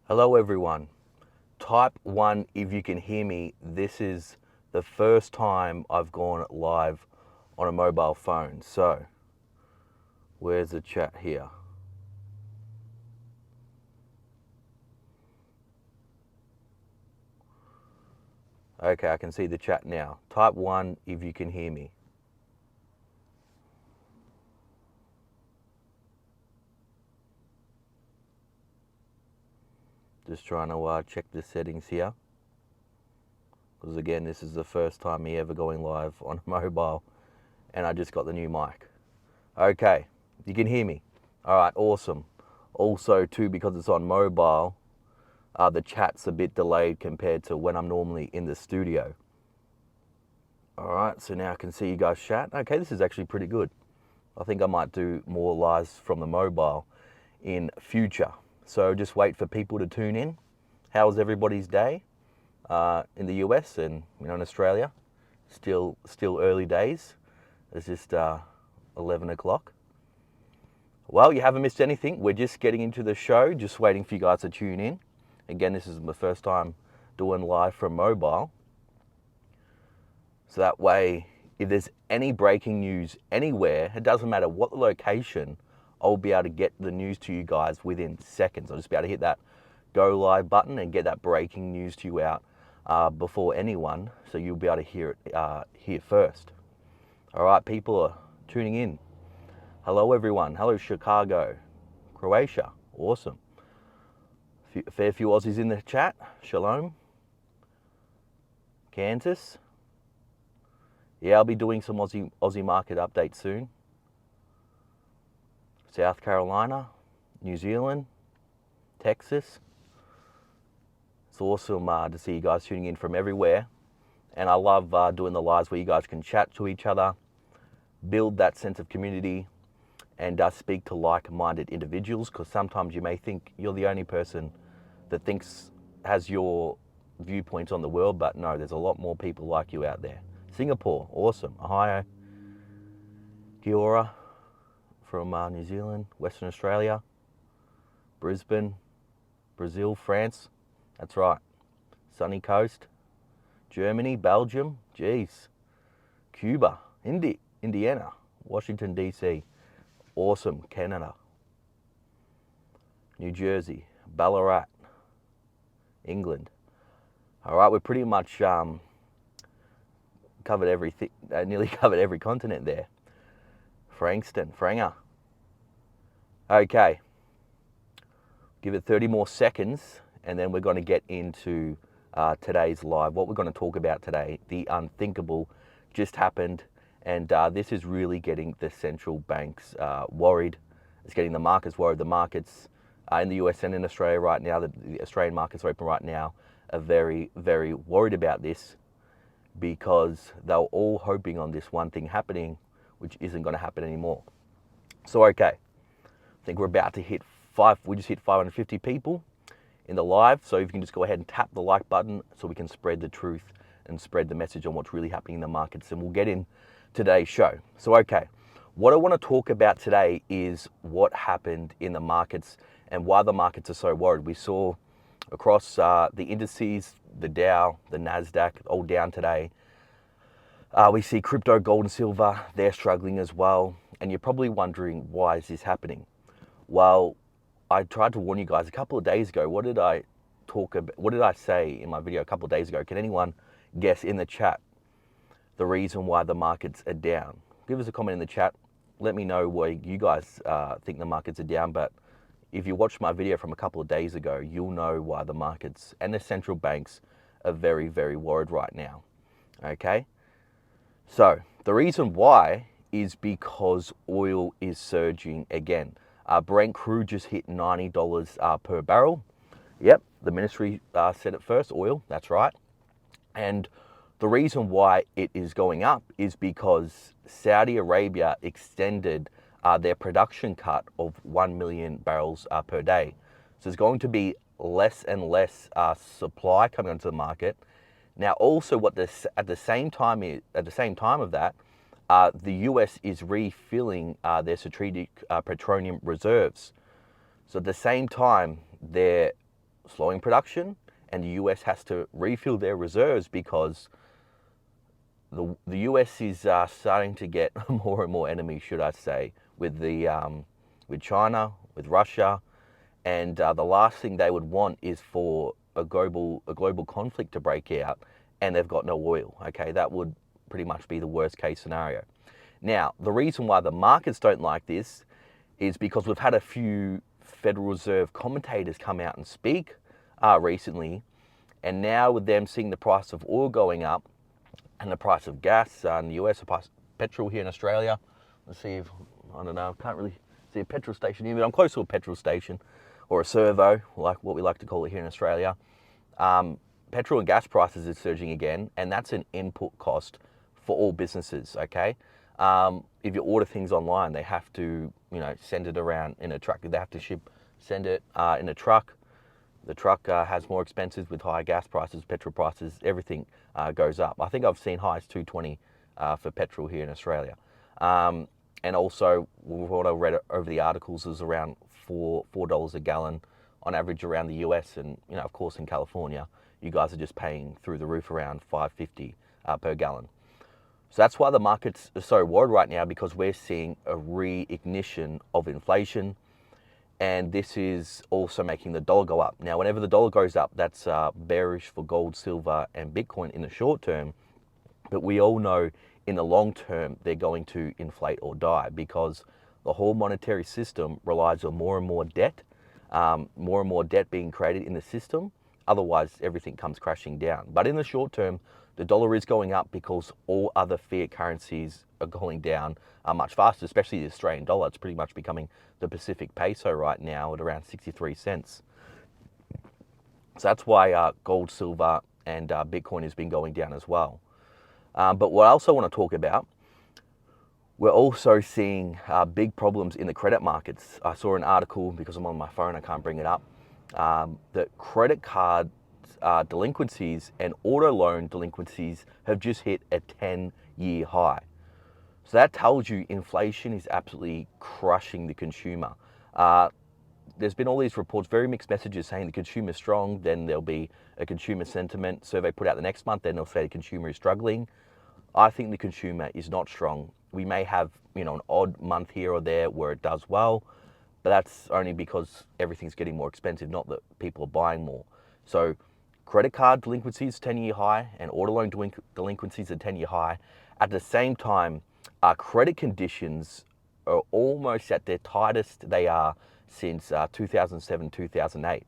Hello everyone. Type 1 if you can hear me. This is the first time I've gone live on a mobile phone. So, where's the chat here? Okay, I can see the chat now. Type 1 if you can hear me. Just trying to check the settings here. Because again, this is the first time me ever going live on a mobile, and I just got the new mic. Okay, you can hear me. All right, awesome. Also, too, because it's on mobile, the chat's a bit delayed compared to when I'm normally in the studio. All right, so now I can see you guys chat. Okay, this is actually pretty good. I think I might do more lives from the mobile in future. So just wait for people to tune in. How was everybody's day in the US and in Australia? Still early days. It's just 11 o'clock. Well, you haven't missed anything. We're just getting into the show, just waiting for you guys to tune in. Again, this is my first time doing live from mobile. So that way, if there's any breaking news anywhere, it doesn't matter what the location, I'll be able to get the news to you guys within seconds. I'll just be able to hit that go live button and get that breaking news to you out before anyone, so you'll be able to hear it here first. All right, people are tuning in. Hello, everyone. Hello, Chicago, Croatia. Awesome. A fair few Aussies in the chat. Shalom. Kansas. Yeah, I'll be doing some Aussie market updates soon. South Carolina, New Zealand, Texas. It's awesome to see you guys tuning in from everywhere. And I love doing the lives where you guys can chat to each other, build that sense of community, and speak to like-minded individuals, because sometimes you may think you're the only person that has your viewpoints on the world, but no, there's a lot more people like you out there. Singapore, awesome. Ohio, Kia ora from New Zealand, Western Australia, Brisbane, Brazil, France, that's right. Sunny Coast, Germany, Belgium, geez, Cuba, Indiana, Washington, D.C., awesome, Canada, New Jersey, Ballarat, England. All right, we're pretty much covered everything, nearly covered every continent there. Frankston, Franger. Okay, give it 30 more seconds, and then we're going to get into today's live. What we're going to talk about today, the unthinkable just happened, and this is really getting the central banks worried. It's getting the markets worried. The markets in the US and in Australia right now, the Australian markets are open right now, are very, very worried about this, because they were all hoping on this one thing happening, which isn't going to happen anymore. So, okay, I think we're about to hit we just hit 550 people in the live. So if you can just go ahead and tap the like button so we can spread the truth and spread the message on what's really happening in the markets, and we'll get in today's show. So, okay, what I want to talk about today is what happened in the markets and why the markets are so worried. We saw across the indices, the Dow, the NASDAQ, all down today. We see crypto, gold and silver, they're struggling as well. And you're probably wondering, why is this happening? Well, I tried to warn you guys a couple of days ago. What did I talk about? What did I say in my video a couple of days ago? Can anyone guess in the chat the reason why the markets are down? Give us a comment in the chat. Let me know why you guys think the markets are down. But if you watched my video from a couple of days ago, you'll know why the markets and the central banks are very, very worried right now. Okay? So the reason why is because oil is surging again. Brent crude just hit $90 per barrel. Yep, the ministry said it first, oil, that's right. And the reason why it is going up is because Saudi Arabia extended their production cut of 1 million barrels per day. So there's going to be less and less supply coming onto the market. Now, also, at the same time of that, the US is refilling their strategic petroleum reserves. So at the same time, they're slowing production, and the US has to refill their reserves because the US is starting to get more and more enemies, should I say, with with China, with Russia, and the last thing they would want is for a global conflict to break out, and they've got no oil. Okay, that would pretty much be the worst case scenario. Now, the reason why the markets don't like this is because we've had a few Federal Reserve commentators come out and speak recently, and now with them seeing the price of oil going up and the price of gas in the US, the price of petrol here in Australia. Let's see if, I don't know, can't really see a petrol station here, but I'm close to a petrol station, or a servo, like what we like to call it here in Australia. Petrol and gas prices is surging again, and that's an input cost for all businesses, okay? If you order things online, they have to, send it around in a truck. They have to send it in a truck. The truck has more expenses with higher gas prices, petrol prices, everything goes up. I think I've seen high as $2.20 for petrol here in Australia. And also, what I read over the articles is around $4 a gallon on average around the US, and of course in California, you guys are just paying through the roof around $5.50 per gallon. So that's why the markets are so worried right now, because we're seeing a reignition of inflation, and this is also making the dollar go up. Now, whenever the dollar goes up, that's bearish for gold, silver, and Bitcoin in the short term, but we all know in the long term they're going to inflate or die, because the whole monetary system relies on more and more debt being created in the system. Otherwise, everything comes crashing down. But in the short term, the dollar is going up because all other fiat currencies are going down much faster, especially the Australian dollar. It's pretty much becoming the Pacific peso right now at around 63 cents. So that's why gold, silver, and Bitcoin has been going down as well. But what I also want to talk about, we're also seeing big problems in the credit markets. I saw an article, because I'm on my phone, I can't bring it up, that credit card delinquencies and auto loan delinquencies have just hit a 10-year high. So that tells you inflation is absolutely crushing the consumer. There's been all these reports, very mixed messages, saying the consumer is strong, then there'll be a consumer sentiment survey put out the next month, then they'll say the consumer is struggling. I think the consumer is not strong. We may have, an odd month here or there where it does well, but that's only because everything's getting more expensive, not that people are buying more. So credit card delinquencies 10-year high, and auto loan delinquencies at 10-year high. At the same time, credit conditions are almost at their tightest they are since 2007, 2008.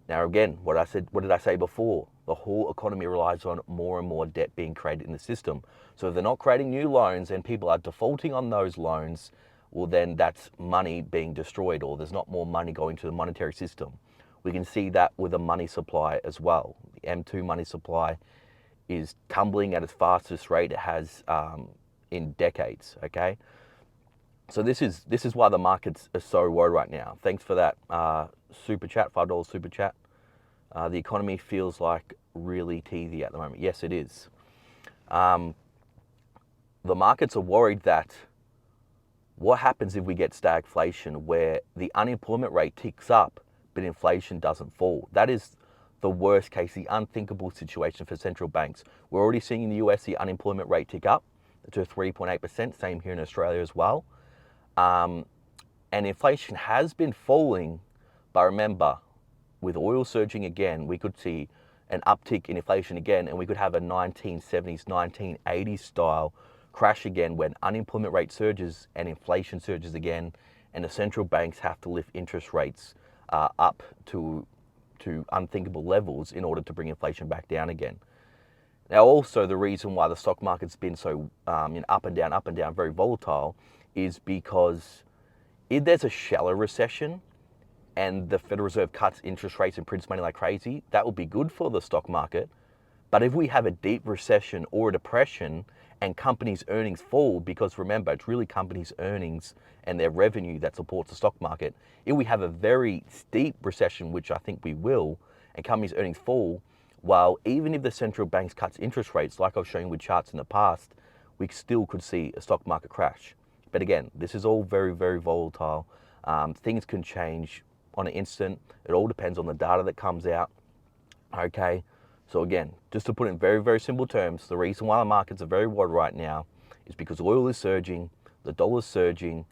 Now again, what did I say before? The whole economy relies on more and more debt being created in the system. So if they're not creating new loans and people are defaulting on those loans, well then that's money being destroyed, or there's not more money going to the monetary system. We can see that with the money supply as well. The M2 money supply is tumbling at its fastest rate it has in decades, okay? So this is why the markets are so worried right now. Thanks for that super chat, $5 super chat. The economy feels like really teethy at the moment. Yes, it is. The markets are worried that what happens if we get stagflation, where the unemployment rate ticks up but inflation doesn't fall? That is the worst case, the unthinkable situation for central banks. We're already seeing in the US the unemployment rate tick up to 3.8%, same here in Australia as well. And inflation has been falling, but remember, with oil surging again, we could see an uptick in inflation again, and we could have a 1970s, 1980s style crash again when unemployment rate surges and inflation surges again, and the central banks have to lift interest rates up to unthinkable levels in order to bring inflation back down again. Now, also the reason why the stock market's been so up and down, very volatile, is because if there's a shallow recession and the Federal Reserve cuts interest rates and prints money like crazy, that will be good for the stock market. But if we have a deep recession or a depression and companies' earnings fall, because remember, it's really companies' earnings and their revenue that supports the stock market. If we have a very steep recession, which I think we will, and companies' earnings fall, well, even if the central banks cuts interest rates, like I've shown with charts in the past, we still could see a stock market crash. But again, this is all very, very volatile. Things can change on an instant. It all depends on the data that comes out. Okay, so again, just to put it in very, very simple terms, the reason why the markets are very wide right now is because oil is surging, the dollar is surging,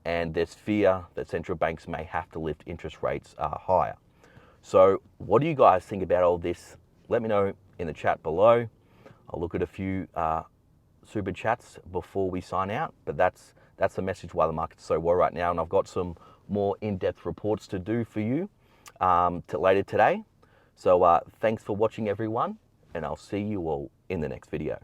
and there's fear that central banks may have to lift interest rates higher. So what do you guys think about all this? Let me know in the chat below. I'll look at a few super chats before we sign out, but that's the message why the market's so well right now. And I've got some more in-depth reports to do for you later today. So thanks for watching, everyone, and I'll see you all in the next video.